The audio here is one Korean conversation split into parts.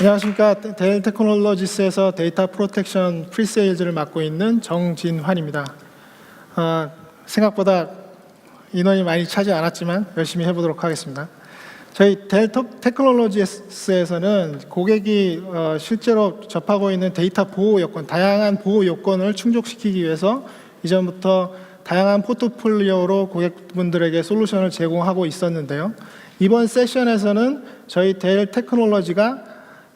안녕하십니까. 데일 테크놀로지스에서 데이터 프로텍션 프리세일즈를 맡고 있는 정진환입니다. 생각보다 인원이 많이 차지 않았지만 열심히 해보도록 하겠습니다. 저희 데일 테크놀로지스에서는 고객이 실제로 접하고 있는 데이터 보호 요건, 다양한 보호 요건을 충족시키기 위해서 이전부터 다양한 포트폴리오로 고객분들에게 솔루션을 제공하고 있었는데요. 이번 세션에서는 저희 데일 테크놀로지가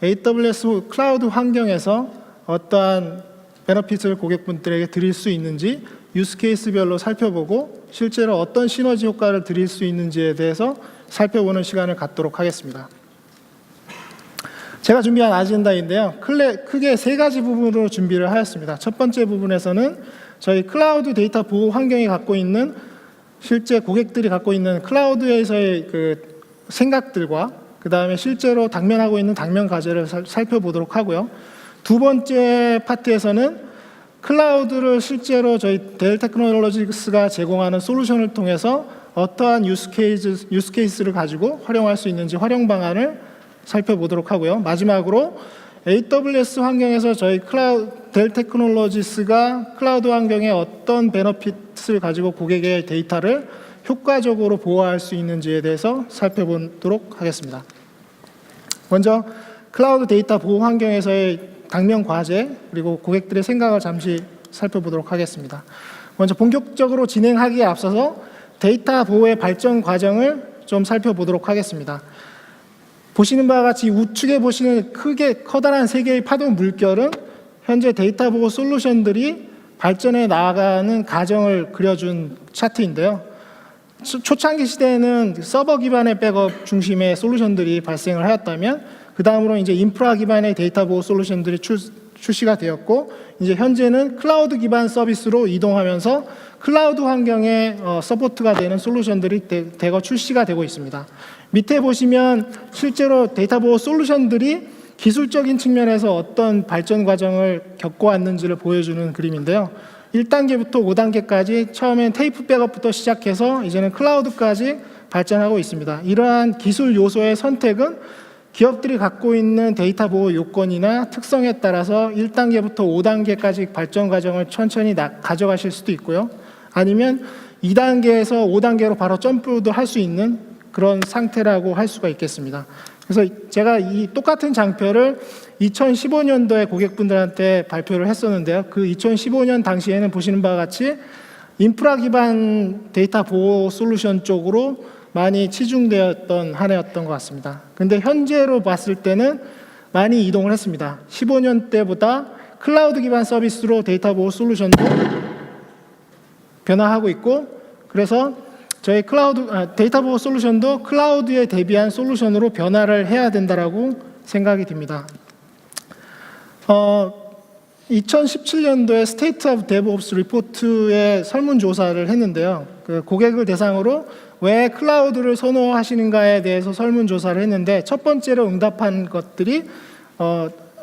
AWS 클라우드 환경에서 어떠한 베너핏을 고객분들에게 드릴 수 있는지 유스 케이스별로 살펴보고 실제로 어떤 시너지 효과를 드릴 수 있는지에 대해서 살펴보는 시간을 갖도록 하겠습니다. 제가 준비한 아젠다인데요. 크게 세 가지 부분으로 준비를 하였습니다. 첫 번째 부분에서는 저희 클라우드 데이터 보호 환경이 갖고 있는 실제 고객들이 갖고 있는 클라우드에서의 그 생각들과 그 다음에 실제로 당면하고 있는 당면 과제를 살펴보도록 하고요. 두 번째 파트에서는 클라우드를 실제로 저희 데일 테크놀로지스가 제공하는 솔루션을 통해서 어떠한 유스 케이스를 가지고 활용할 수 있는지 활용 방안을 살펴보도록 하고요. 마지막으로 AWS 환경에서 저희 데일 테크놀로지스가 클라우드 환경에 어떤 베너핏을 가지고 고객의 데이터를 효과적으로 보호할 수 있는지에 대해서 살펴보도록 하겠습니다. 먼저 클라우드 데이터 보호 환경에서의 당면 과제 그리고 고객들의 생각을 잠시 살펴보도록 하겠습니다. 먼저 본격적으로 진행하기에 앞서서 데이터 보호의 발전 과정을 좀 살펴보도록 하겠습니다. 보시는 바와 같이 우측에 보시는 커다란 세 개의 파도 물결은 현재 데이터 보호 솔루션들이 발전해 나아가는 과정을 그려준 차트인데요. 초창기 시대에는 서버 기반의 백업 중심의 솔루션들이 발생을 하였다면 그 다음으로 이제 인프라 기반의 데이터 보호 솔루션들이 출시가 되었고 이제 현재는 클라우드 기반 서비스로 이동하면서 클라우드 환경에 서포트가 되는 솔루션들이 대거 출시가 되고 있습니다. 밑에 보시면 실제로 데이터 보호 솔루션들이 기술적인 측면에서 어떤 발전 과정을 겪어왔는지를 보여주는 그림인데요. 1단계부터 5단계까지 처음엔 테이프 백업부터 시작해서 이제는 클라우드까지 발전하고 있습니다. 이러한 기술 요소의 선택은 기업들이 갖고 있는 데이터 보호 요건이나 특성에 따라서 1단계부터 5단계까지 발전 과정을 천천히 가져가실 수도 있고요. 아니면 2단계에서 5단계로 바로 점프도 할 수 있는 그런 상태라고 할 수가 있겠습니다. 그래서 제가 이 똑같은 장표를 2015년도에 고객분들한테 발표를 했었는데요. 그 2015년 당시에는 보시는 바와 같이 인프라 기반 데이터 보호 솔루션 쪽으로 많이 치중되었던 한 해였던 것 같습니다. 근데 현재로 봤을 때는 많이 이동을 했습니다. 15년 때보다 클라우드 기반 서비스로 데이터 보호 솔루션도 변화하고 있고 그래서 저희 데이터 보호 솔루션도 클라우드에 대비한 솔루션으로 변화를 해야 된다라고 생각이 듭니다. 2017년도에 스테이트 오브 데브옵스 리포트의 설문조사를 했는데요. 그 고객을 대상으로 왜 클라우드를 선호하시는가에 대해서 설문조사를 했는데 첫 번째로 응답한 것들이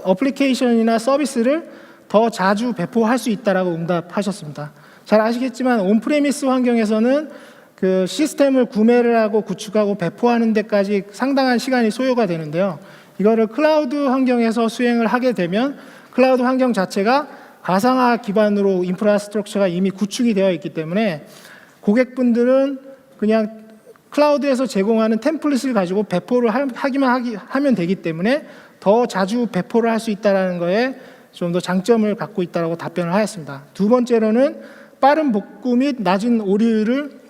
어플리케이션이나 서비스를 더 자주 배포할 수 있다라고 응답하셨습니다. 잘 아시겠지만 온프레미스 환경에서는 그 시스템을 구매를 하고 구축하고 배포하는 데까지 상당한 시간이 소요가 되는데요. 이거를 클라우드 환경에서 수행을 하게 되면 클라우드 환경 자체가 가상화 기반으로 인프라스트럭처가 이미 구축이 되어 있기 때문에 고객분들은 그냥 클라우드에서 제공하는 템플릿을 가지고 배포를 하면 되기 때문에 더 자주 배포를 할 수 있다는 거에 좀 더 장점을 갖고 있다고 답변을 하였습니다. 두 번째로는 빠른 복구 및 낮은 오류를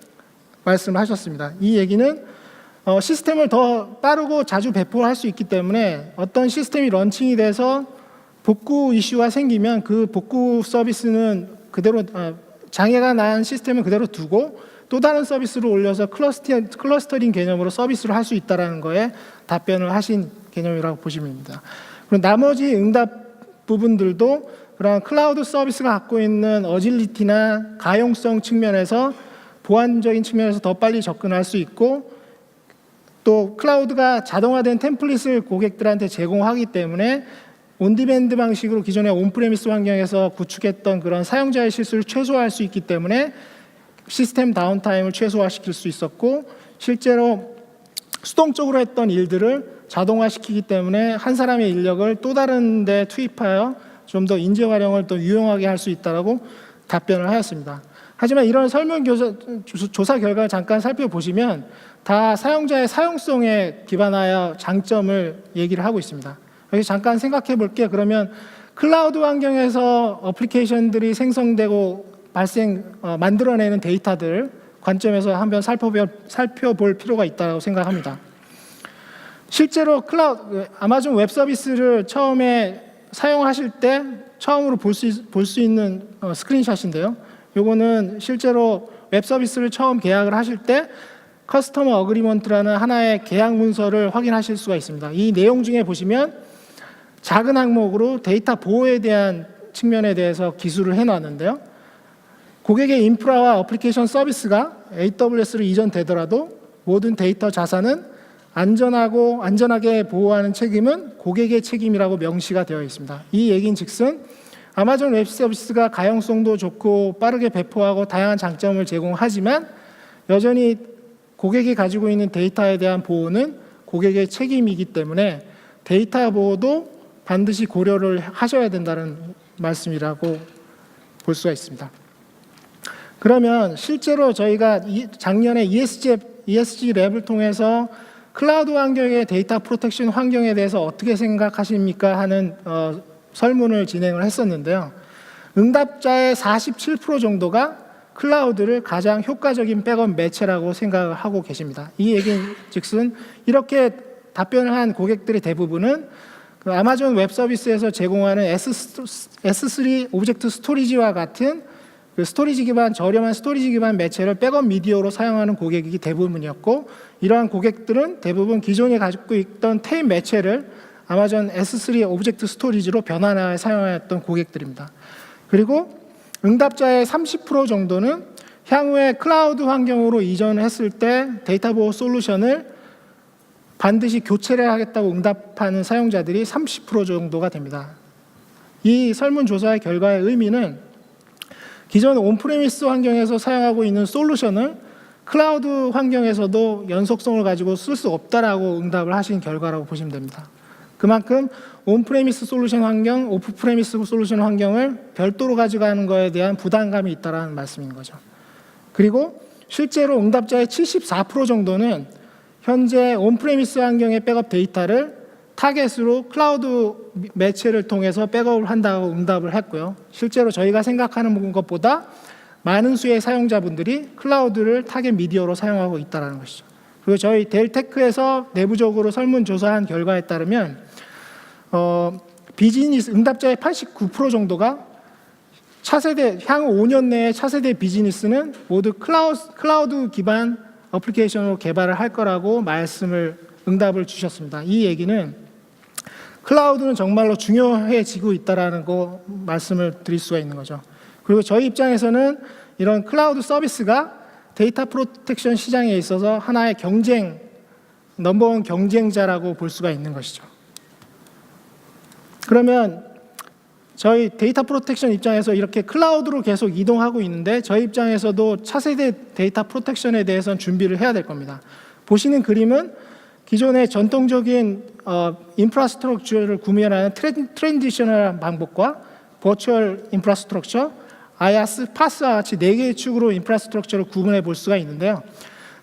말씀하셨습니다. 이 얘기는 시스템을 더 빠르고 자주 배포할 수 있기 때문에 어떤 시스템이 런칭이 돼서 복구 이슈가 생기면 그 복구 서비스는 그대로 장애가 난 시스템은 그대로 두고 또 다른 서비스를 올려서 클러스터링 개념으로 서비스를 할 수 있다는 거에 답변을 하신 개념이라고 보시면 됩니다. 그리고 나머지 응답 부분들도 그런 클라우드 서비스가 갖고 있는 어질리티나 가용성 측면에서 보안적인 측면에서 더 빨리 접근할 수 있고 또 클라우드가 자동화된 템플릿을 고객들한테 제공하기 때문에 온디맨드 방식으로 기존의 온프레미스 환경에서 구축했던 그런 사용자의 실수를 최소화할 수 있기 때문에 시스템 다운타임을 최소화시킬 수 있었고 실제로 수동적으로 했던 일들을 자동화시키기 때문에 한 사람의 인력을 또 다른 데 투입하여 좀 더 인재 활용을 더 유용하게 할 수 있다라고 답변을 하였습니다. 하지만 이런 설문조사 결과를 잠깐 살펴보시면 다 사용자의 사용성에 기반하여 장점을 얘기를 하고 있습니다. 여기 잠깐 생각해 볼게요. 그러면 클라우드 환경에서 어플리케이션들이 생성되고 만들어내는 데이터들 관점에서 한번 살펴볼 필요가 있다고 생각합니다. 실제로 아마존 웹 서비스를 처음에 사용하실 때 처음으로 볼 수 있는 스크린샷인데요. 요거는 실제로 웹 서비스를 처음 계약을 하실 때 커스터머 어그리먼트라는 하나의 계약 문서를 확인하실 수가 있습니다. 이 내용 중에 보시면 작은 항목으로 데이터 보호에 대한 측면에 대해서 기술을 해놨는데요. 고객의 인프라와 어플리케이션 서비스가 AWS로 이전되더라도 모든 데이터 자산은 안전하게 보호하는 책임은 고객의 책임이라고 명시가 되어 있습니다. 이 얘기인즉슨 아마존 웹 서비스가 가용성도 좋고 빠르게 배포하고 다양한 장점을 제공하지만 여전히 고객이 가지고 있는 데이터에 대한 보호는 고객의 책임이기 때문에 데이터 보호도 반드시 고려를 하셔야 된다는 말씀이라고 볼 수가 있습니다. 그러면 실제로 저희가 작년에 ESG 랩을 통해서 클라우드 환경의 데이터 프로텍션 환경에 대해서 어떻게 생각하십니까 하는 설문을 진행을 했었는데요. 응답자의 47% 정도가 클라우드를 가장 효과적인 백업 매체라고 생각을 하고 계십니다. 이 얘기인즉슨 이렇게 답변을 한 고객들의 대부분은 그 아마존 웹 서비스에서 제공하는 S3 오브젝트 스토리지와 같은 그 저렴한 스토리지 기반 매체를 백업 미디어로 사용하는 고객이 대부분이었고, 이러한 고객들은 대부분 기존에 가지고 있던 테이프 매체를 아마존 S3 오브젝트 스토리지로 변환하여 사용하였던 고객들입니다. 그리고 응답자의 30% 정도는 향후에 클라우드 환경으로 이전했을 때 데이터 보호 솔루션을 반드시 교체를 하겠다고 응답하는 사용자들이 30% 정도가 됩니다. 이 설문조사의 결과의 의미는 기존 온프레미스 환경에서 사용하고 있는 솔루션을 클라우드 환경에서도 연속성을 가지고 쓸 수 없다라고 응답을 하신 결과라고 보시면 됩니다. 그만큼 온프레미스 솔루션 환경, 오프프레미스 솔루션 환경을 별도로 가져가는 것에 대한 부담감이 있다는 말씀인 거죠. 그리고 실제로 응답자의 74% 정도는 현재 온프레미스 환경의 백업 데이터를 타겟으로 클라우드 매체를 통해서 백업을 한다고 응답을 했고요. 실제로 저희가 생각하는 것보다 많은 수의 사용자분들이 클라우드를 타겟 미디어로 사용하고 있다는 것이죠. 그리고 저희 델테크에서 내부적으로 설문조사한 결과에 따르면 응답자의 89% 정도가 향후 5년 내에 차세대 비즈니스는 모두 클라우드 기반 어플리케이션으로 개발을 할 거라고 응답을 주셨습니다. 이 얘기는 클라우드는 정말로 중요해지고 있다는 거 말씀을 드릴 수가 있는 거죠. 그리고 저희 입장에서는 이런 클라우드 서비스가 데이터 프로텍션 시장에 있어서 하나의 넘버원 경쟁자라고 볼 수가 있는 것이죠. 그러면 저희 데이터 프로텍션 입장에서 이렇게 클라우드로 계속 이동하고 있는데 저희 입장에서도 차세대 데이터 프로텍션에 대해서는 준비를 해야 될 겁니다. 보시는 그림은 기존의 전통적인 인프라스트럭처를 구매하는 트랜지셔널 방법과 버추얼 인프라스트럭처, IaaS, PaaS와 같이 4개의 축으로 인프라스트럭처를 구분해 볼 수가 있는데요.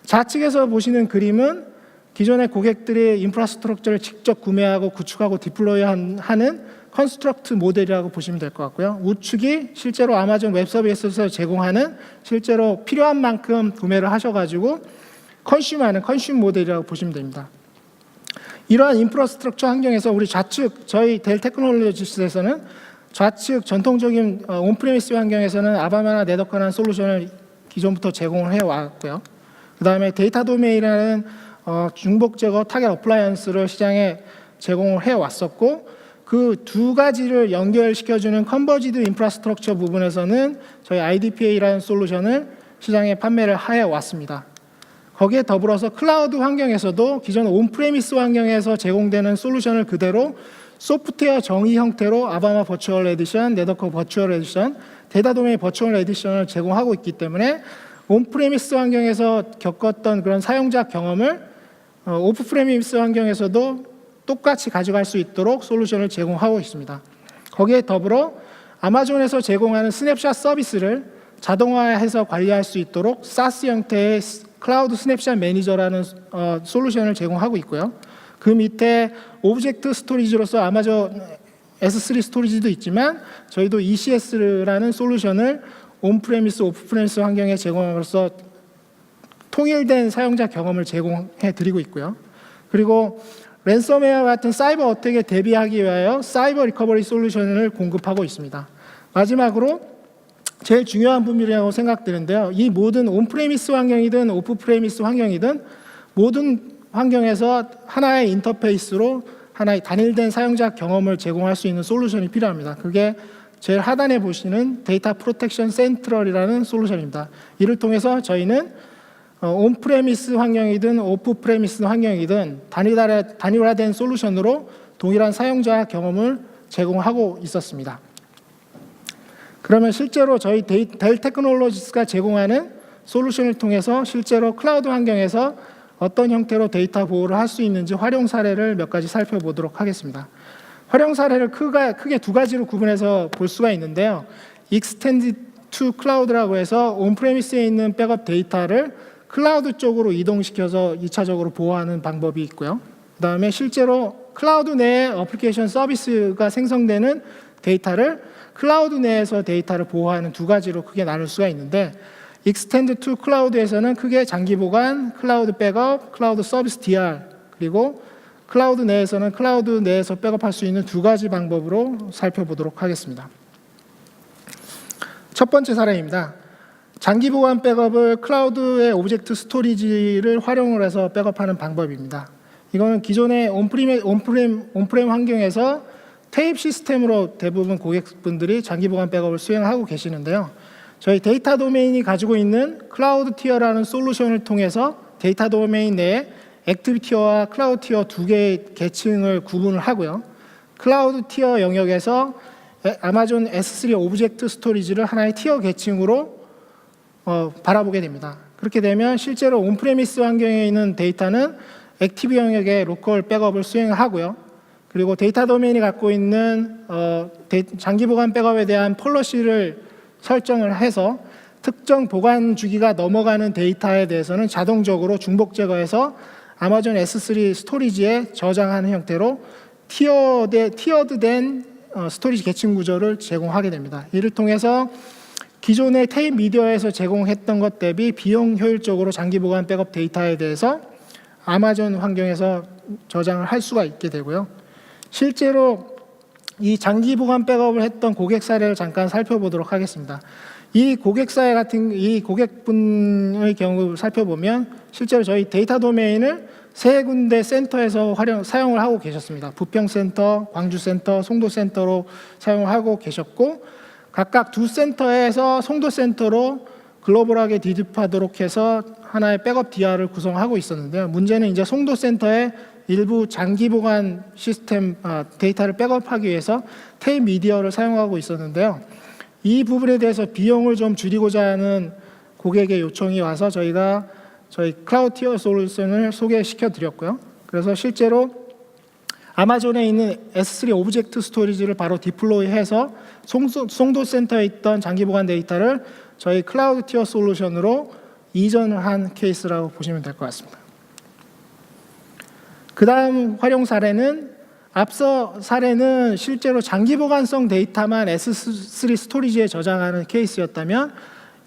좌측에서 보시는 그림은 기존의 고객들이 인프라스트럭처를 직접 구매하고 구축하고 디플로이하는 컨스트럭트 모델이라고 보시면 될 것 같고요. 우측이 실제로 아마존 웹 서비스에서 제공하는 실제로 필요한 만큼 구매를 하셔가지고 컨슘하는 컨슘 모델이라고 보시면 됩니다. 이러한 인프라스트럭처 환경에서 우리 좌측 저희 델 테크놀로지스에서는 좌측 전통적인 온프레미스 환경에서는 아바마나 네더커라는 솔루션을 기존부터 제공을 해왔고요. 그 다음에 데이터 도메인이라는 중복 제거 타겟 어플라이언스를 시장에 제공을 해왔었고, 그 두 가지를 연결시켜주는 컨버지드 인프라스트럭처 부분에서는 저희 IDPA라는 솔루션을 시장에 판매를 해왔습니다. 거기에 더불어서 클라우드 환경에서도 기존 온프레미스 환경에서 제공되는 솔루션을 그대로 소프트웨어 정의 형태로 아바마 버추얼 에디션, 네더커 버추얼 에디션, 데이터 도메인 버추얼 에디션을 제공하고 있기 때문에 온프레미스 환경에서 겪었던 그런 사용자 경험을 오프 프레미스 환경에서도 똑같이 가져갈 수 있도록 솔루션을 제공하고 있습니다. 거기에 더불어 아마존에서 제공하는 스냅샷 서비스를 자동화해서 관리할 수 있도록 SaaS 형태의 클라우드 스냅샷 매니저라는 솔루션을 제공하고 있고요. 그 밑에 오브젝트 스토리지로서 아마존 S3 스토리지도 있지만 저희도 ECS라는 솔루션을 온프레미스, 오프프레미스 환경에 제공함으로써 통일된 사용자 경험을 제공해 드리고 있고요. 그리고 랜섬웨어와 같은 사이버 어택에 대비하기 위하여 사이버 리커버리 솔루션을 공급하고 있습니다. 마지막으로 제일 중요한 부분이라고 생각되는데요. 이 모든 온프레미스 환경이든 오프프레미스 환경이든 모든 환경에서 하나의 인터페이스로 하나의 단일된 사용자 경험을 제공할 수 있는 솔루션이 필요합니다. 그게 제일 하단에 보시는 데이터 프로텍션 센트럴이라는 솔루션입니다. 이를 통해서 저희는 온프레미스 환경이든 오프프레미스 환경이든 단일화된 솔루션으로 동일한 사용자 경험을 제공하고 있었습니다. 그러면 실제로 저희 델 테크놀로지스가 제공하는 솔루션을 통해서 실제로 클라우드 환경에서 어떤 형태로 데이터 보호를 할 수 있는지 활용 사례를 몇 가지 살펴보도록 하겠습니다. 활용 사례를 크게 두 가지로 구분해서 볼 수가 있는데요. Extend to Cloud라고 해서 온프레미스에 있는 백업 데이터를 클라우드 쪽으로 이동시켜서 2차적으로 보호하는 방법이 있고요. 그 다음에 실제로 클라우드 내에 어플리케이션 서비스가 생성되는 데이터를 클라우드 내에서 데이터를 보호하는 두 가지로 크게 나눌 수가 있는데 Extend to Cloud에서는 크게 장기 보관, 클라우드 백업, 클라우드 서비스 DR 그리고 클라우드 내에서는 클라우드 내에서 백업할 수 있는 두 가지 방법으로 살펴보도록 하겠습니다. 첫 번째 사례입니다. 장기 보관 백업을 클라우드의 오브젝트 스토리지를 활용을 해서 백업하는 방법입니다. 이거는 기존의 온프레임 환경에서 테이프 시스템으로 대부분 고객분들이 장기 보관 백업을 수행하고 계시는데요. 저희 데이터 도메인이 가지고 있는 클라우드 티어라는 솔루션을 통해서 데이터 도메인 내에 액티브 티어와 클라우드 티어 두 개의 계층을 구분을 하고요. 클라우드 티어 영역에서 아마존 S3 오브젝트 스토리지를 하나의 티어 계층으로 바라보게 됩니다. 그렇게 되면 실제로 온프레미스 환경에 있는 데이터는 액티브 영역의 로컬 백업을 수행하고요. 그리고 데이터 도메인이 갖고 있는 장기 보관 백업에 대한 폴러시를 설정을 해서 특정 보관 주기가 넘어가는 데이터에 대해서는 자동적으로 중복 제거해서 아마존 S3 스토리지에 저장하는 형태로 티어드된 스토리지 계층 구조를 제공하게 됩니다. 이를 통해서 기존의 테이프 미디어에서 제공했던 것 대비 비용 효율적으로 장기 보관 백업 데이터에 대해서 아마존 환경에서 저장을 할 수가 있게 되고요. 실제로 이 장기 보관 백업을 했던 고객 사례를 잠깐 살펴보도록 하겠습니다. 이 고객분의 경우 살펴보면 실제로 저희 데이터 도메인을 세 군데 센터에서 사용을 하고 계셨습니다. 부평센터, 광주센터, 송도센터로 사용을 하고 계셨고 각각 두 센터에서 송도센터로 글로벌하게 디드하도록 해서 하나의 백업 DR을 구성하고 있었는데요. 문제는 이제 송도센터에 일부 장기 보관 시스템 데이터를 백업하기 위해서 테이프 미디어를 사용하고 있었는데요. 이 부분에 대해서 비용을 좀 줄이고자 하는 고객의 요청이 와서 저희가 저희 클라우드 티어 솔루션을 소개시켜 드렸고요. 그래서 실제로 아마존에 있는 S3 오브젝트 스토리지를 바로 디플로이해서 송도센터에 있던 장기 보관 데이터를 저희 클라우드 티어 솔루션으로 이전을 한 케이스라고 보시면 될 것 같습니다. 그 다음 활용 사례는 앞서 사례는 실제로 장기 보관성 데이터만 S3 스토리지에 저장하는 케이스였다면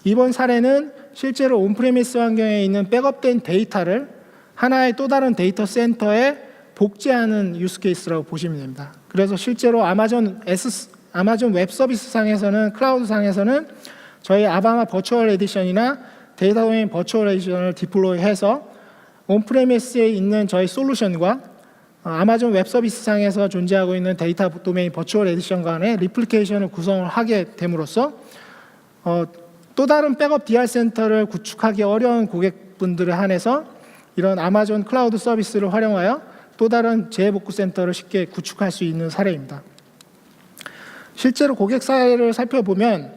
이번 사례는 실제로 온프레미스 환경에 있는 백업된 데이터를 하나의 또 다른 데이터 센터에 복제하는 유스 케이스라고 보시면 됩니다. 그래서 실제로 아마존 웹 서비스 상에서는 클라우드 상에서는 저희 아바마 버추얼 에디션이나 데이터 도메인 버추얼 에디션을 디플로이해서 온프레미스에 있는 저희 솔루션과 아마존 웹 서비스 상에서 존재하고 있는 데이터 도메인 버추얼 에디션 간의 리플리케이션을 구성을 하게 됨으로써 또 다른 백업 DR 센터를 구축하기 어려운 고객분들에 한해서 이런 아마존 클라우드 서비스를 활용하여 또 다른 재복구 센터를 쉽게 구축할 수 있는 사례입니다. 실제로 고객 사례를 살펴보면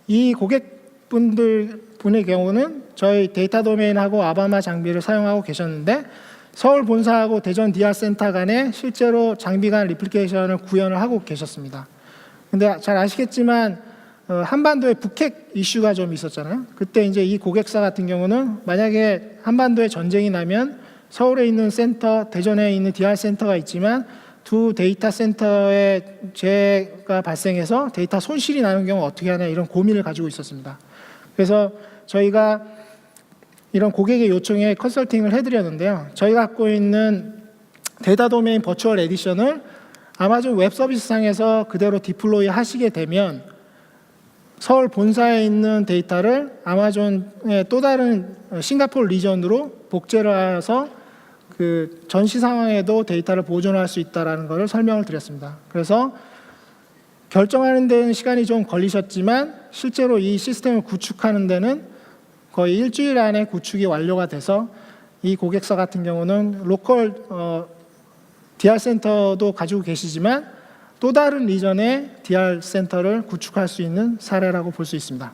이 고객분의 경우는 저희 데이터 도메인하고 아바마 장비를 사용하고 계셨는데 서울 본사하고 대전 DR 센터 간에 실제로 장비 간 리플리케이션을 구현을 하고 계셨습니다. 근데 잘 아시겠지만 한반도에 북핵 이슈가 좀 있었잖아요. 그때 이제 이 고객사 같은 경우는 만약에 한반도에 전쟁이 나면 서울에 있는 센터, 대전에 있는 DR 센터가 있지만 두 데이터 센터에 재해가 발생해서 데이터 손실이 나는 경우 어떻게 하냐 이런 고민을 가지고 있었습니다. 그래서 저희가 이런 고객의 요청에 컨설팅을 해드렸는데요. 저희가 갖고 있는 데이터 도메인 버추얼 에디션을 아마존 웹 서비스상에서 그대로 디플로이 하시게 되면 서울 본사에 있는 데이터를 아마존의 또 다른 싱가포르 리전으로 복제를 해서 그 전시 상황에도 데이터를 보존할 수 있다는 것을 설명을 드렸습니다. 그래서 결정하는 데는 시간이 좀 걸리셨지만 실제로 이 시스템을 구축하는 데는 거의 일주일 안에 구축이 완료가 돼서 이 고객사 같은 경우는 로컬 DR 센터도 가지고 계시지만 또 다른 리전의 DR 센터를 구축할 수 있는 사례라고 볼 수 있습니다.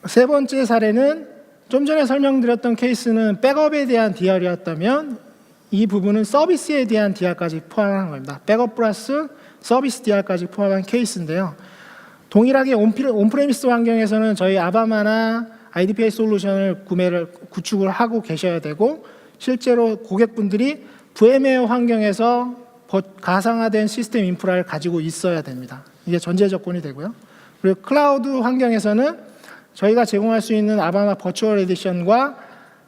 세 번째 사례는 좀 전에 설명드렸던 케이스는 백업에 대한 DR이었다면 이 부분은 서비스에 대한 DR까지 포함한 겁니다. 백업 플러스 서비스 DR까지 포함한 케이스인데요. 동일하게 온프레미스 환경에서는 저희 아바마나 IDPA 솔루션을 구축을 하고 계셔야 되고 실제로 고객분들이 VMware 환경에서 가상화된 시스템 인프라를 가지고 있어야 됩니다. 이게 전제 조건이 되고요. 그리고 클라우드 환경에서는 저희가 제공할 수 있는 아바마 버추얼 에디션과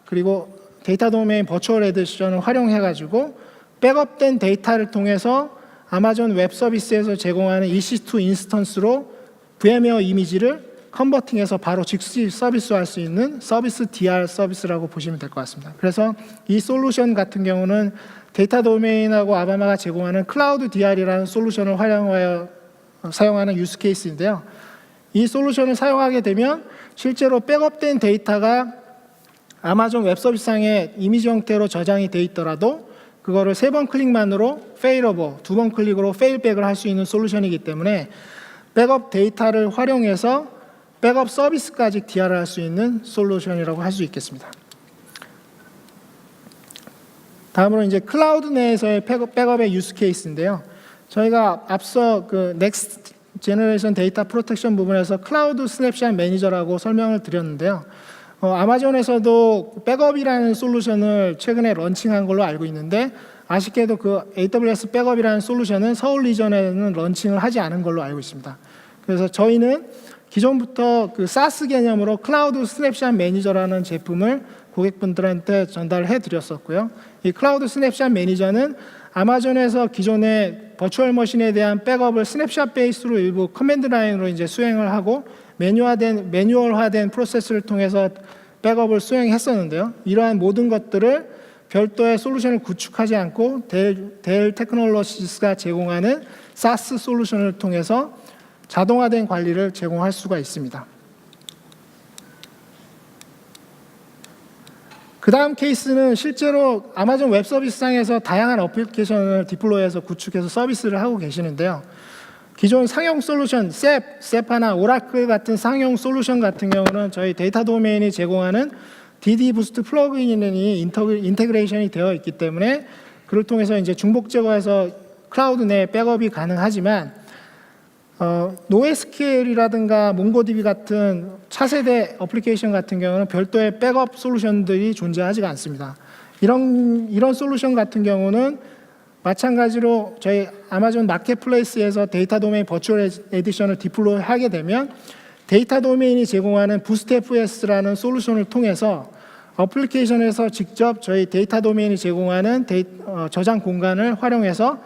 그리고 데이터 도메인 버추얼 에디션을 활용해가지고 백업된 데이터를 통해서 아마존 웹 서비스에서 제공하는 EC2 인스턴스로 VMware 이미지를 컨버팅해서 바로 즉시 서비스할 수 있는 서비스 DR 서비스라고 보시면 될 것 같습니다. 그래서 이 솔루션 같은 경우는 데이터 도메인하고 아바마가 제공하는 클라우드 DR이라는 솔루션을 활용하여 사용하는 유스 케이스인데요. 이 솔루션을 사용하게 되면 실제로 백업된 데이터가 아마존 웹 서비스상에 이미지 형태로 저장이 돼 있더라도 그거를 3번 클릭만으로 페일러버, 2번 클릭으로 페일백을 할 수 있는 솔루션이기 때문에 백업 데이터를 활용해서 백업 서비스까지 DR을 할 수 있는 솔루션이라고 할 수 있겠습니다. 다음으로 이제 클라우드 내에서의 백업의 유스 케이스인데요. 저희가 앞서 그 넥스트 제너레이션 데이터 프로텍션 부분에서 클라우드 스냅샷 매니저라고 설명을 드렸는데요. 아마존에서도 백업이라는 솔루션을 최근에 런칭한 걸로 알고 있는데 아쉽게도 그 AWS 백업이라는 솔루션은 서울 리전에는 런칭을 하지 않은 걸로 알고 있습니다. 그래서 저희는 기존부터 그 SaaS 개념으로 클라우드 스냅샷 매니저라는 제품을 고객분들한테 전달해 드렸었고요. 이 클라우드 스냅샷 매니저는 아마존에서 기존의 버추얼 머신에 대한 백업을 스냅샷 베이스로 일부 커맨드 라인으로 이제 수행을 하고 매뉴얼화된 프로세스를 통해서 백업을 수행했었는데요. 이러한 모든 것들을 별도의 솔루션을 구축하지 않고 델 테크놀로지스가 제공하는 SaaS 솔루션을 통해서 자동화된 관리를 제공할 수가 있습니다. 그 다음 케이스는 실제로 아마존 웹 서비스상에서 다양한 어플리케이션을 디플로이해서 구축해서 서비스를 하고 계시는데요. 기존 상용 솔루션, 세파나 오라클 같은 상용 솔루션 같은 경우는 저희 데이터 도메인이 제공하는 DD 부스트 플러그인이 인테그레이션이 되어 있기 때문에 그를 통해서 이제 중복 제거해서 클라우드 내 백업이 가능하지만 노에스케일이라든가 몽고DB 같은 차세대 어플리케이션 같은 경우는 별도의 백업 솔루션들이 존재하지가 않습니다. 이런 솔루션 같은 경우는 마찬가지로 저희 아마존 마켓플레이스에서 데이터 도메인 버추얼 에디션을 디플로이 하게 되면 데이터 도메인이 제공하는 부스트 FS라는 솔루션을 통해서 어플리케이션에서 직접 저희 데이터 도메인이 제공하는 저장 공간을 활용해서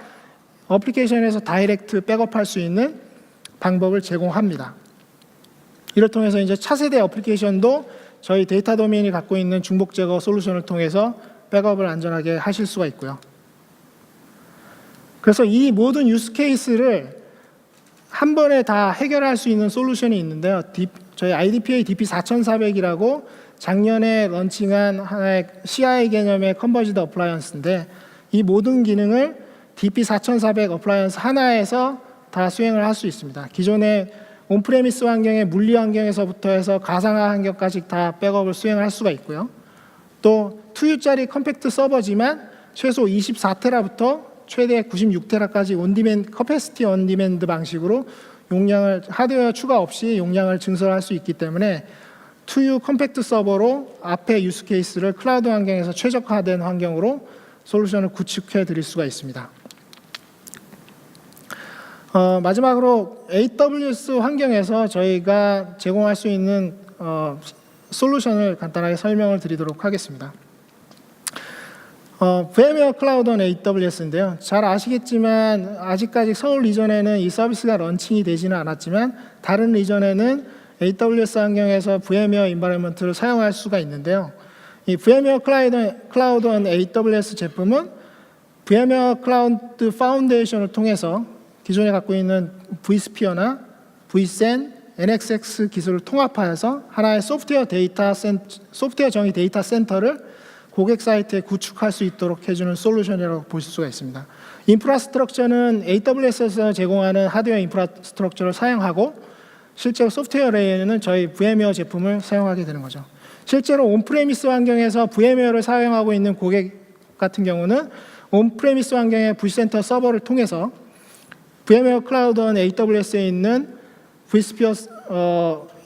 어플리케이션에서 다이렉트 백업할 수 있는 방법을 제공합니다. 이를 통해서 이제 차세대 어플리케이션도 저희 데이터 도메인이 갖고 있는 중복 제거 솔루션을 통해서 백업을 안전하게 하실 수가 있고요. 그래서 이 모든 유스 케이스를 한 번에 다 해결할 수 있는 솔루션이 있는데요. 저희 IDPA DP4400이라고 작년에 런칭한 하나의 CI 개념의 컨버지드 어플라이언스인데 이 모든 기능을 DP4400 어플라이언스 하나에서 다 수행을 할 수 있습니다. 기존의 온프레미스 환경의 물리 환경에서부터 해서 가상화 환경까지 다 백업을 수행할 수가 있고요. 또 2U짜리 컴팩트 서버지만 최소 24테라부터 최대 96테라까지 온디맨드 커패시티 온디맨드 방식으로 용량을 하드웨어 추가 없이 용량을 증설할 수 있기 때문에 2U 컴팩트 서버로 앞에 유스 케이스를 클라우드 환경에서 최적화된 환경으로 솔루션을 구축해 드릴 수가 있습니다. 마지막으로 AWS 환경에서 저희가 제공할 수 있는 솔루션을 간단하게 설명을 드리도록 하겠습니다. VMware 클라우드 on AWS인데요. 잘 아시겠지만 아직까지 서울 리전에는 이 서비스가 런칭이 되지는 않았지만 다른 리전에는 AWS 환경에서 VMware 인바이러먼트를 사용할 수가 있는데요. 이 VMware 클라우드 on AWS 제품은 VMware 클라우드 파운데이션을 통해서 기존에 갖고 있는 vSphere나 vSAN, NSX 기술을 통합하여서 하나의 소프트웨어 정의 데이터 센터를 고객 사이트에 구축할 수 있도록 해주는 솔루션이라고 보실 수가 있습니다. 인프라스트럭처는 AWS에서 제공하는 하드웨어 인프라스트럭처를 사용하고 실제로 소프트웨어 레이어는 저희 VMware 제품을 사용하게 되는 거죠. 실제로 온프레미스 환경에서 VMware를 사용하고 있는 고객 같은 경우는 온프레미스 환경의 vCenter 서버를 통해서 VMware 클라우드 on AWS에 있는 vSphere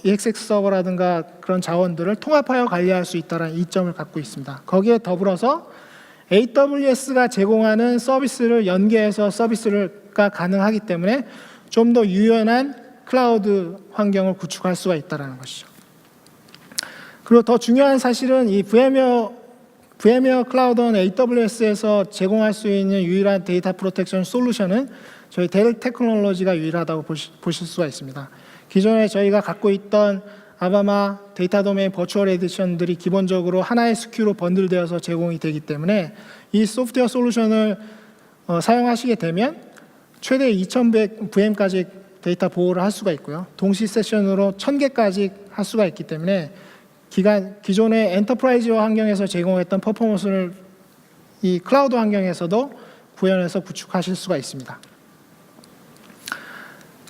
EXX 서버라든가 그런 자원들을 통합하여 관리할 수 있다는 이점을 갖고 있습니다. 거기에 더불어서 AWS가 제공하는 서비스를 연계해서 서비스가 가능하기 때문에 좀 더 유연한 클라우드 환경을 구축할 수가 있다는 것이죠. 그리고 더 중요한 사실은 이 VMware 클라우드 on AWS에서 제공할 수 있는 유일한 데이터 프로텍션 솔루션은 저희 델 테크놀로지가 유일하다고 보실 수가 있습니다. 기존에 저희가 갖고 있던 아바마 데이터 도메인 버추얼 에디션들이 기본적으로 하나의 SKU로 번들되어서 제공이 되기 때문에 이 소프트웨어 솔루션을 사용하시게 되면 최대 2100 VM까지 데이터 보호를 할 수가 있고요. 동시 세션으로 1000개까지 할 수가 있기 때문에 기존의 엔터프라이즈 환경에서 제공했던 퍼포먼스를 이 클라우드 환경에서도 구현해서 구축하실 수가 있습니다.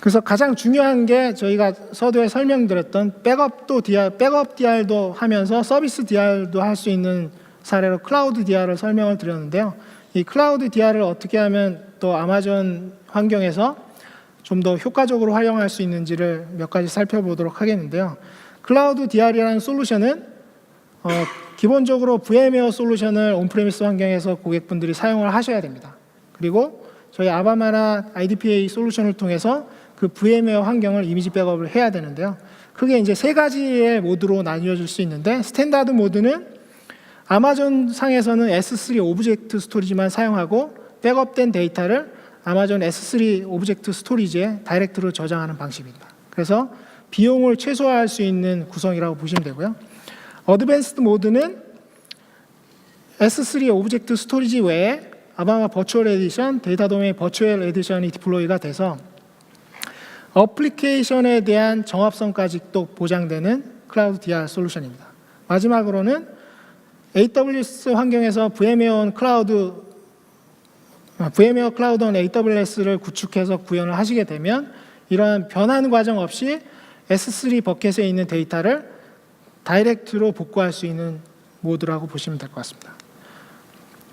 그래서 가장 중요한 게 저희가 서두에 설명드렸던 백업 DR도 하면서 서비스 DR도 할 수 있는 사례로 클라우드 DR을 설명을 드렸는데요. 이 클라우드 DR을 어떻게 하면 또 아마존 환경에서 좀 더 효과적으로 활용할 수 있는지를 몇 가지 살펴보도록 하겠는데요. 클라우드 DR이라는 솔루션은 기본적으로 VMware 솔루션을 온프레미스 환경에서 고객분들이 사용을 하셔야 됩니다. 그리고 저희 아바마나 IDPA 솔루션을 통해서 그 VMware 환경을 이미지 백업을 해야 되는데요. 크게 이제 세 가지의 모드로 나뉘어질 수 있는데 스탠다드 모드는 아마존 상에서는 S3 오브젝트 스토리지만 사용하고 백업된 데이터를 아마존 S3 오브젝트 스토리지에 다이렉트로 저장하는 방식입니다. 그래서 비용을 최소화할 수 있는 구성이라고 보시면 되고요. 어드밴스드 모드는 S3 오브젝트 스토리지 외에 아바마 버추얼 에디션, 데이터 도메인 버추얼 에디션이 디플로이가 돼서 어플리케이션에 대한 정합성까지 또 보장되는 클라우드 DR 솔루션입니다. 마지막으로는 AWS 환경에서 VMware 클라우드 on AWS를 구축해서 구현을 하시게 되면 이러한 변환 과정 없이 S3 버켓에 있는 데이터를 다이렉트로 복구할 수 있는 모드라고 보시면 될 것 같습니다.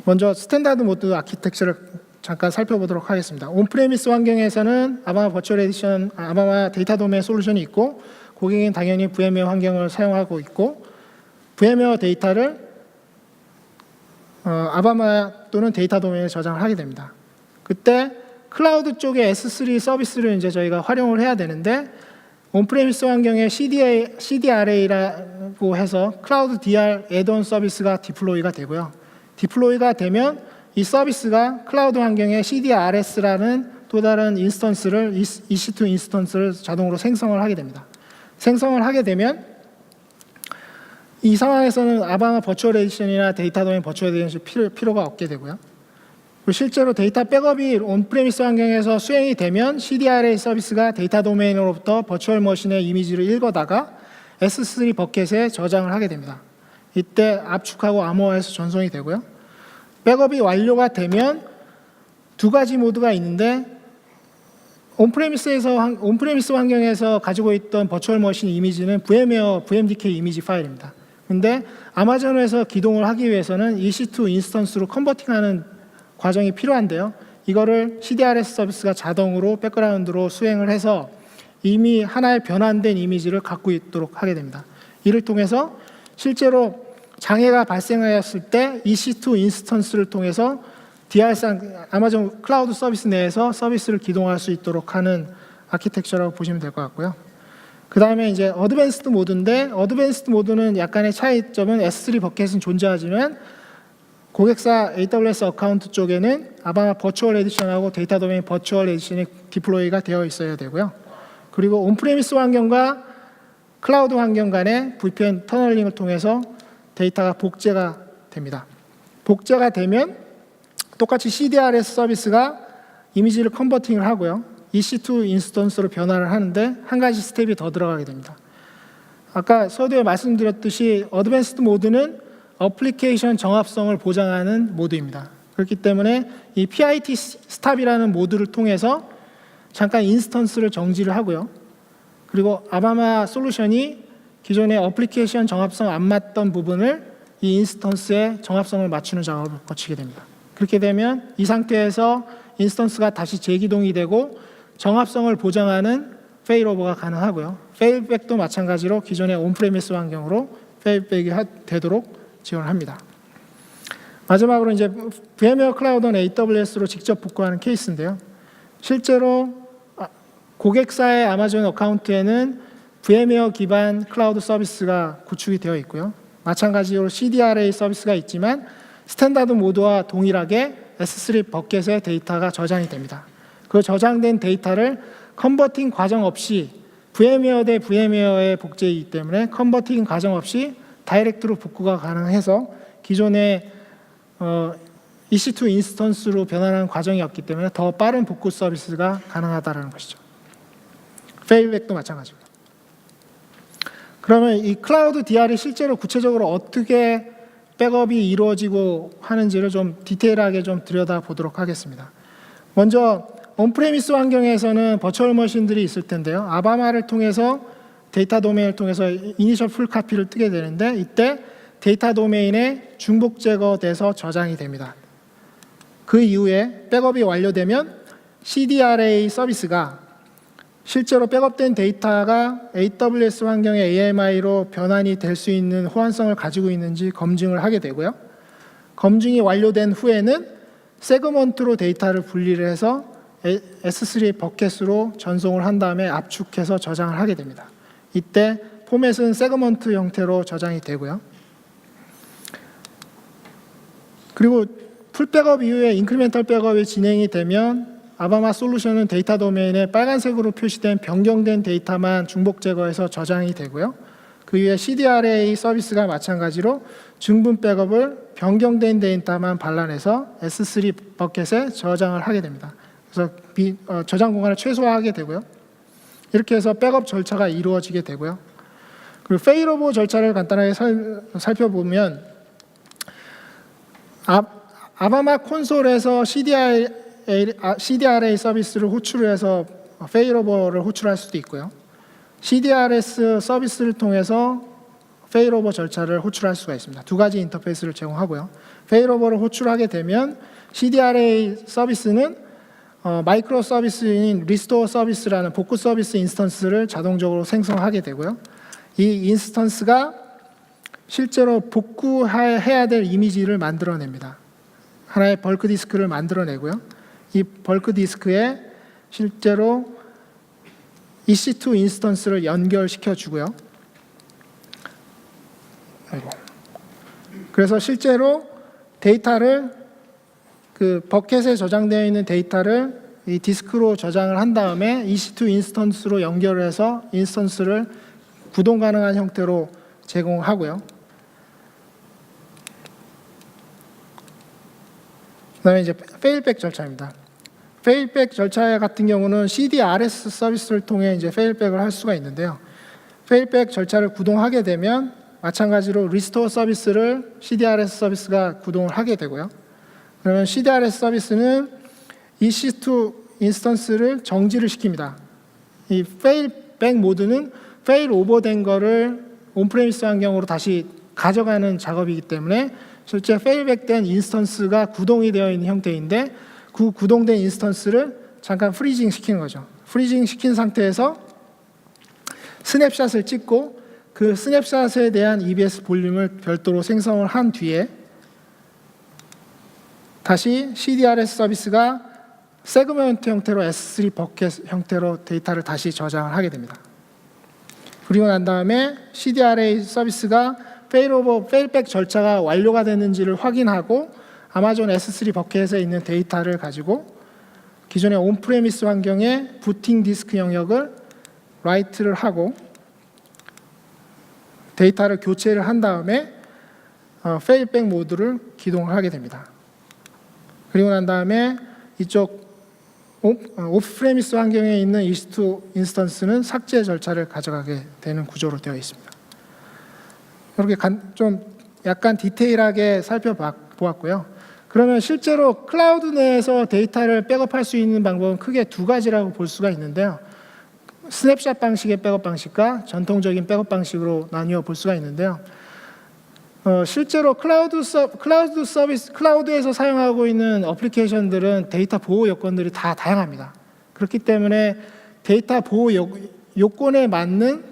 먼저 스탠다드 모드 아키텍처를 잠깐 살펴보도록 하겠습니다. 온프레미스 환경에서는 아바마 버추얼 에디션, 아바마 데이터 도메인 솔루션이 있고 고객은 당연히 VMware 환경을 사용하고 있고 VMware 데이터를 아바마 또는 데이터 도메인에 저장을 하게 됩니다. 그때 클라우드 쪽에 S3 서비스를 이제 저희가 활용을 해야 되는데 온프레미스 환경에 CDRA라고 해서 클라우드 DR 애드온 서비스가 디플로이가 되고요. 디플로이가 되면 이 서비스가 클라우드 환경에 CDRS라는 또 다른 인스턴스를 EC2 인스턴스를 자동으로 생성을 하게 됩니다. 생성을 하게 되면 이 상황에서는 아바마 버추얼 에디션이나 데이터 도메인 버추얼 에디션 필요가 없게 되고요. 그리고 실제로 데이터 백업이 온프레미스 환경에서 수행이 되면 CDRA 서비스가 데이터 도메인으로부터 버추얼 머신의 이미지를 읽어다가 S3 버켓에 저장을 하게 됩니다. 이때 압축하고 암호화해서 전송이 되고요. 백업이 완료가 되면 두 가지 모드가 있는데 온프레미스 환경에서 가지고 있던 버추얼 머신 이미지는 VMware VMDK 이미지 파일입니다. 근데 아마존에서 기동을 하기 위해서는 EC2 인스턴스로 컨버팅하는 과정이 필요한데요. 이거를 CDRS 서비스가 자동으로 백그라운드로 수행을 해서 이미 하나의 변환된 이미지를 갖고 있도록 하게 됩니다. 이를 통해서 실제로 장애가 발생하였을 때 EC2 인스턴스를 통해서 아마존 클라우드 서비스 내에서 서비스를 기동할 수 있도록 하는 아키텍처라고 보시면 될 것 같고요. 그 다음에 이제 어드밴스드 모드인데, 어드밴스드 모드는 약간의 차이점은 S3 버켓은 존재하지만 고객사 AWS 어카운트 쪽에는 아바마 버추얼 에디션하고 데이터 도메인 버추얼 에디션이 디플로이가 되어 있어야 되고요. 그리고 온프레미스 환경과 클라우드 환경 간의 VPN 터널링을 통해서 데이터가 복제가 됩니다. 복제가 되면 똑같이 CDRS 서비스가 이미지를 컨버팅을 하고요. EC2 인스턴스로 변화를 하는데 한 가지 스텝이 더 들어가게 됩니다. 아까 서두에 말씀드렸듯이 어드밴스드 모드는 어플리케이션 정합성을 보장하는 모드입니다. 그렇기 때문에 이 PIT 스탑이라는 모드를 통해서 잠깐 인스턴스를 정지를 하고요. 그리고 아바마 솔루션이 기존의 어플리케이션 정합성 안 맞던 부분을 이 인스턴스의 정합성을 맞추는 작업을 거치게 됩니다. 그렇게 되면 이 상태에서 인스턴스가 다시 재기동이 되고 정합성을 보장하는 페일오버가 가능하고요. 페일백도 마찬가지로 기존의 온프레미스 환경으로 페일백이 되도록 지원을 합니다. 마지막으로 이제 VMware 클라우드는 AWS로 직접 복구하는 케이스인데요. 실제로 고객사의 아마존 어카운트에는 VMware 기반 클라우드 서비스가 구축이 되어 있고요. 마찬가지로 CDRA 서비스가 있지만 스탠다드 모드와 동일하게 S3 버켓에 데이터가 저장이 됩니다. 그 저장된 데이터를 컨버팅 과정 없이 VMware 대 VMware의 복제이기 때문에 컨버팅 과정 없이 다이렉트로 복구가 가능해서 기존의 EC2 인스턴스로 변환하는 과정이 없기 때문에 더 빠른 복구 서비스가 가능하다는 것이죠. 페일백도 마찬가지고요. 그러면 이 클라우드 DR이 실제로 구체적으로 어떻게 백업이 이루어지고 하는지를 좀 디테일하게 좀 들여다보도록 하겠습니다. 먼저 온프레미스 환경에서는 버추얼 머신들이 있을 텐데요. 아바마를 통해서 데이터 도메인을 통해서 이니셜 풀 카피를 뜨게 되는데 이때 데이터 도메인에 중복 제거돼서 저장이 됩니다. 그 이후에 백업이 완료되면 CDRA 서비스가 실제로 백업된 데이터가 AWS 환경의 AMI로 변환이 될 수 있는 호환성을 가지고 있는지 검증을 하게 되고요. 검증이 완료된 후에는 세그먼트로 데이터를 분리를 해서 S3 버켓으로 전송을 한 다음에 압축해서 저장을 하게 됩니다. 이때 포맷은 세그먼트 형태로 저장이 되고요. 그리고 풀 백업 이후에 인크리멘탈 백업이 진행이 되면 아바마 솔루션은 데이터 도메인에 빨간색으로 표시된 변경된 데이터만 중복 제거해서 저장이 되고요. 그 이후에 CDRA 서비스가 마찬가지로 중분 백업을 변경된 데이터만 발라내서 S3 버켓에 저장을 하게 됩니다. 그래서 저장 공간을 최소화하게 되고요. 이렇게 해서 백업 절차가 이루어지게 되고요. 그리고 페일오버 절차를 간단하게 살펴보면 아바마 콘솔에서 CDRA 서비스를 호출을 해서 페일오버를 호출할 수도 있고요. CDRS 서비스를 통해서 페일오버 절차를 호출할 수가 있습니다. 두 가지 인터페이스를 제공하고요. 페일오버를 호출하게 되면 CDRA 서비스는 마이크로 서비스인 리스토어 서비스라는 복구 서비스 인스턴스를 자동적으로 생성하게 되고요. 이 인스턴스가 실제로 복구해야 될 이미지를 만들어냅니다. 하나의 벌크 디스크를 만들어내고요. 이 벌크 디스크에 실제로 EC2 인스턴스를 연결시켜 주고요. 그래서 실제로 데이터를 그 버켓에 저장되어 있는 데이터를 이 디스크로 저장을 한 다음에 EC2 인스턴스로 연결해서 인스턴스를 구동 가능한 형태로 제공하고요. 그다음에 이제 페일백 절차입니다. 페일백 절차 같은 경우는 CDRS 서비스를 통해 이제 페일백을 할 수가 있는데요. 페일백 절차를 구동하게 되면 마찬가지로 리스토어 서비스를 CDRS 서비스가 구동을 하게 되고요. 그러면 CDRS 서비스는 EC2 인스턴스를 정지를 시킵니다. 이 페일백 모드는 페일 오버된 거를 온프레미스 환경으로 다시 가져가는 작업이기 때문에 실제 페일백된 인스턴스가 구동이 되어 있는 형태인데 그 구동된 인스턴스를 잠깐 프리징 시키는 거죠. 프리징 시킨 상태에서 스냅샷을 찍고 그 스냅샷에 대한 EBS 볼륨을 별도로 생성을 한 뒤에 다시 CDRS 서비스가 세그먼트 형태로 S3 버켓 형태로 데이터를 다시 저장을 하게 됩니다. 그리고 난 다음에 CDRA 서비스가 페일백 절차가 완료가 됐는지를 확인하고 아마존 S3 버켓에 있는 데이터를 가지고 기존의 온프레미스 환경에 부팅 디스크 영역을 라이트를 하고 데이터를 교체를 한 다음에 페일백 모드를 기동을 하게 됩니다. 그리고 난 다음에 이쪽 오프프레미스 환경에 있는 EC2 인스턴스는 삭제 절차를 가져가게 되는 구조로 되어 있습니다. 이렇게 좀 약간 디테일하게 살펴보았고요. 그러면 실제로 클라우드 내에서 데이터를 백업할 수 있는 방법은 크게 두 가지라고 볼 수가 있는데요. 스냅샷 방식의 백업 방식과 전통적인 백업 방식으로 나뉘어 볼 수가 있는데요. 실제로 클라우드에서 사용하고 있는 어플리케이션들은 데이터 보호 요건들이 다 다양합니다. 그렇기 때문에 데이터 보호 요건에 맞는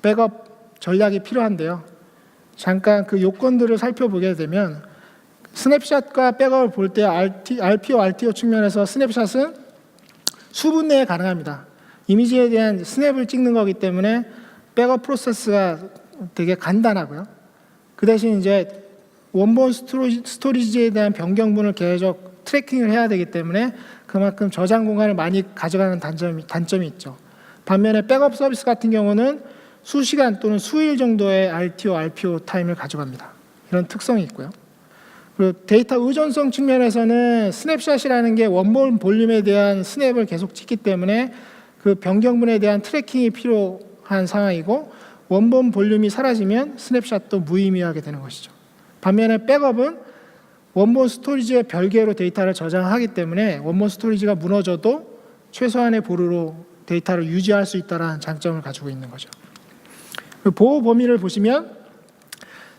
백업 전략이 필요한데요. 잠깐 그 요건들을 살펴보게 되면 스냅샷과 백업을 볼 때 RPO, RTO 측면에서 스냅샷은 수분 내에 가능합니다. 이미지에 대한 스냅을 찍는 거기 때문에 백업 프로세스가 되게 간단하고요. 그 대신 이제 원본 스토리지에 대한 변경분을 계속 트래킹을 해야 되기 때문에 그만큼 저장 공간을 많이 가져가는 단점이 있죠. 반면에 백업 서비스 같은 경우는 수시간 또는 수일 정도의 RTO, RPO 타임을 가져갑니다. 이런 특성이 있고요. 그리고 데이터 의존성 측면에서는 스냅샷이라는 게 원본 볼륨에 대한 스냅을 계속 찍기 때문에 그 변경분에 대한 트래킹이 필요한 상황이고 원본 볼륨이 사라지면 스냅샷도 무의미하게 되는 것이죠. 반면에 백업은 원본 스토리지의 별개로 데이터를 저장하기 때문에 원본 스토리지가 무너져도 최소한의 보루로 데이터를 유지할 수 있다는 장점을 가지고 있는 거죠. 보호 범위를 보시면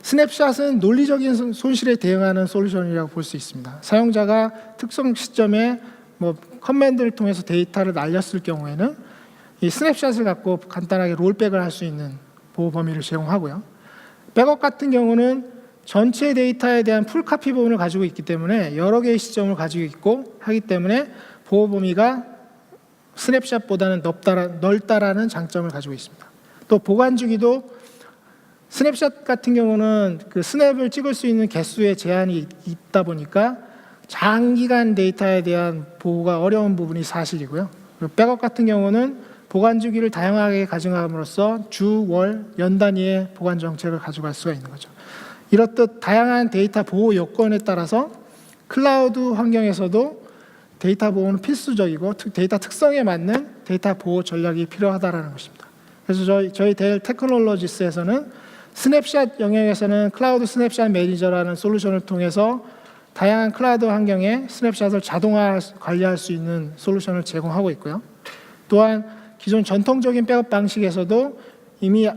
스냅샷은 논리적인 손실에 대응하는 솔루션이라고 볼 수 있습니다. 사용자가 특정 시점에 커맨드를 통해서 데이터를 날렸을 경우에는 이 스냅샷을 갖고 간단하게 롤백을 할 수 있는 보호 범위를 제공하고요. 백업 같은 경우는 전체 데이터에 대한 풀카피 부분을 가지고 있기 때문에 여러 개의 시점을 가지고 있고 하기 때문에 보호 범위가 스냅샷보다는 넓다라는 장점을 가지고 있습니다. 또 보관 주기도 스냅샷 같은 경우는 그 스냅을 찍을 수 있는 개수의 제한이 있다 보니까 장기간 데이터에 대한 보호가 어려운 부분이 사실이고요. 그리고 백업 같은 경우는 보관 주기를 다양하게 가져감으로써 주, 월, 연 단위의 보관 정책을 가져갈 수가 있는 거죠. 이렇듯 다양한 데이터 보호 요건에 따라서 클라우드 환경에서도 데이터 보호는 필수적이고 데이터 특성에 맞는 데이터 보호 전략이 필요하다는 것입니다. 그래서 저희 델 테크놀로지스에서는 스냅샷 영역에서는 클라우드 스냅샷 매니저라는 솔루션을 통해서 다양한 클라우드 환경에 스냅샷을 자동화 관리할 수 있는 솔루션을 제공하고 있고요. 또한 기존 전통적인 백업 방식에서도 이미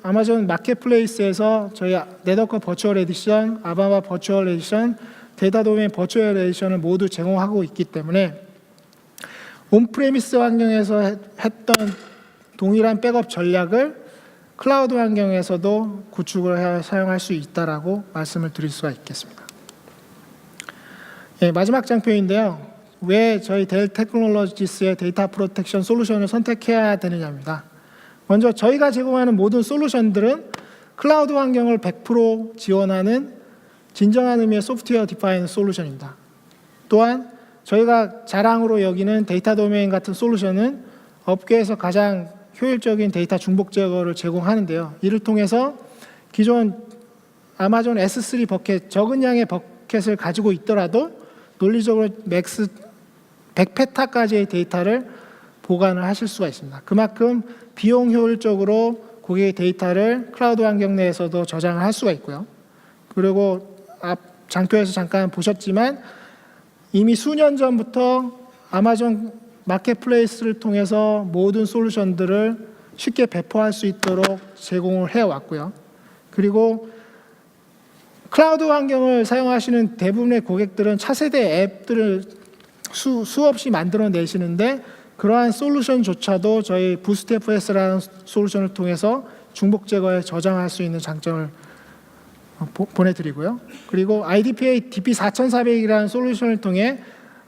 아마존 마켓플레이스에서 저희 네트워크 버추얼 에디션, 아바마 버추얼 에디션, 데이터 도메인 버추얼 에디션을 모두 제공하고 있기 때문에 온프레미스 환경에서 했던 동일한 백업 전략을 클라우드 환경에서도 구축을 해 사용할 수 있다라고 말씀을 드릴 수가 있겠습니다. 예, 마지막 장표인데요. 왜 저희 델 테크놀로지스의 데이터 프로텍션 솔루션을 선택해야 되느냐입니다. 먼저 저희가 제공하는 모든 솔루션들은 클라우드 환경을 100% 지원하는 진정한 의미의 소프트웨어 디파인 솔루션입니다. 또한 저희가 자랑으로 여기는 데이터 도메인 같은 솔루션은 업계에서 가장 효율적인 데이터 중복 제거를 제공하는데요. 이를 통해서 기존 아마존 S3 버켓, 적은 양의 버켓을 가지고 있더라도 논리적으로 맥스 100페타까지의 데이터를 보관을 하실 수가 있습니다. 그만큼 비용 효율적으로 고객의 데이터를 클라우드 환경 내에서도 저장을 할 수가 있고요. 그리고 앞 장표에서 잠깐 보셨지만 이미 수년 전부터 아마존 마켓플레이스를 통해서 모든 솔루션들을 쉽게 배포할 수 있도록 제공을 해왔고요. 그리고 클라우드 환경을 사용하시는 대부분의 고객들은 차세대 앱들을 수없이 만들어내시는데 그러한 솔루션조차도 저희 부스트FS라는 솔루션을 통해서 중복 제거에 저장할 수 있는 장점을 보내드리고요. 그리고 IDPA DP4400이라는 솔루션을 통해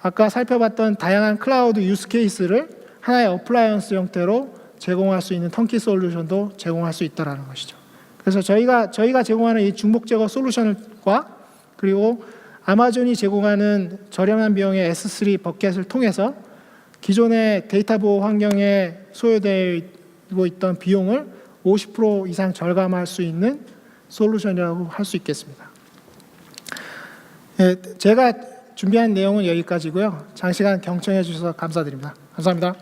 아까 살펴봤던 다양한 클라우드 유스 케이스를 하나의 어플라이언스 형태로 제공할 수 있는 턴키 솔루션도 제공할 수 있다는 것이죠. 그래서 저희가 제공하는 이 중복 제거 솔루션과 그리고 아마존이 제공하는 저렴한 비용의 S3 버켓을 통해서 기존의 데이터 보호 환경에 소요되고 있던 비용을 50% 이상 절감할 수 있는 솔루션이라고 할 수 있겠습니다. 제가 준비한 내용은 여기까지고요. 장시간 경청해 주셔서 감사드립니다. 감사합니다.